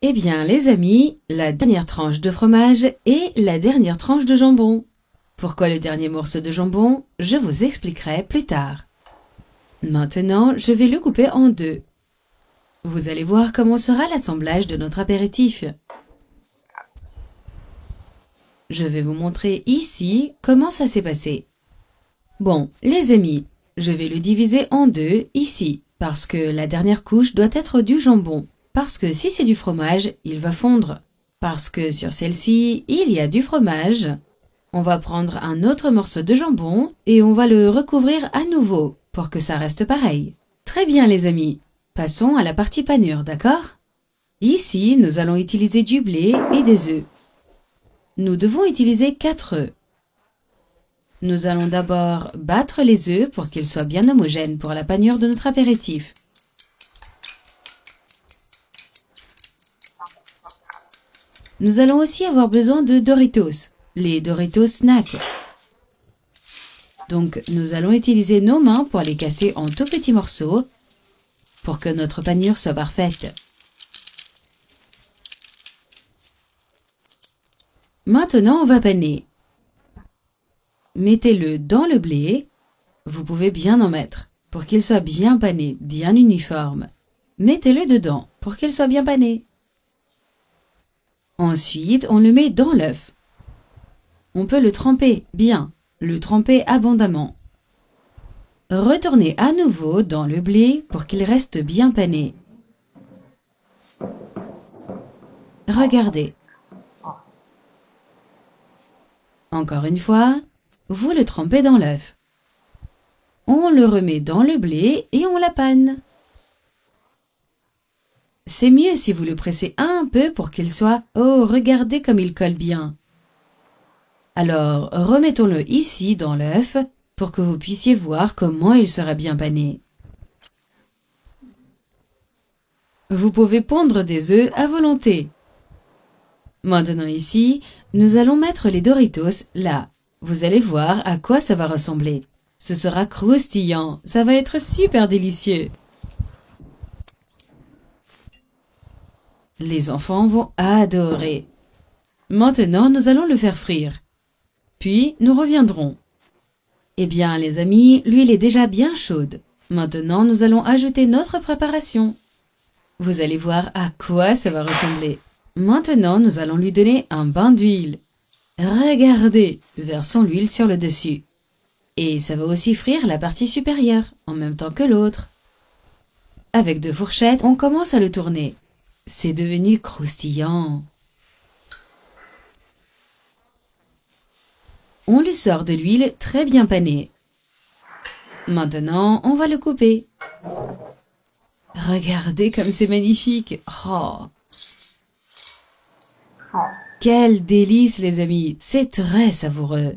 Eh bien, les amis, la dernière tranche de fromage et la dernière tranche de jambon. Pourquoi le dernier morceau de jambon? Je vous expliquerai plus tard. Maintenant, je vais le couper en deux. Vous allez voir comment sera l'assemblage de notre apéritif. Je vais vous montrer ici comment ça s'est passé. Bon, les amis, je vais le diviser en deux ici, parce que la dernière couche doit être du jambon. Parce que si c'est du fromage, il va fondre. Parce que sur celle-ci, il y a du fromage. On va prendre un autre morceau de jambon et on va le recouvrir à nouveau pour que ça reste pareil. Très bien les amis, passons à la partie panure, d'accord? Ici, nous allons utiliser du blé et des œufs. Nous devons utiliser 4 œufs. Nous allons d'abord battre les œufs pour qu'ils soient bien homogènes pour la panure de notre apéritif. Nous allons aussi avoir besoin de Doritos, les Doritos Snack. Donc, nous allons utiliser nos mains pour les casser en tout petits morceaux pour que notre panure soit parfaite. Maintenant, on va paner. Mettez-le dans le blé. Vous pouvez bien en mettre pour qu'il soit bien pané, bien uniforme. Mettez-le dedans pour qu'il soit bien pané. Ensuite, on le met dans l'œuf. On peut le tremper bien, le tremper abondamment. Retournez à nouveau dans le blé pour qu'il reste bien pané. Regardez. Encore une fois, vous le trempez dans l'œuf. On le remet dans le blé et on la panne. C'est mieux si vous le pressez un peu pour qu'il soit... Oh, regardez comme il colle bien. Alors, remettons-le ici dans l'œuf pour que vous puissiez voir comment il sera bien pané. Vous pouvez pondre des œufs à volonté. Maintenant ici, nous allons mettre les Doritos là. Vous allez voir à quoi ça va ressembler. Ce sera croustillant, ça va être super délicieux. Les enfants vont adorer. Maintenant, nous allons le faire frire. Puis, nous reviendrons. Eh bien, les amis, l'huile est déjà bien chaude. Maintenant, nous allons ajouter notre préparation. Vous allez voir à quoi ça va ressembler. Maintenant, nous allons lui donner un bain d'huile. Regardez, versons l'huile sur le dessus. Et ça va aussi frire la partie supérieure, en même temps que l'autre. Avec 2 fourchettes, on commence à le tourner. C'est devenu croustillant. On lui sort de l'huile très bien panée. Maintenant, on va le couper. Regardez comme c'est magnifique. Oh. Quel délice les amis, c'est très savoureux.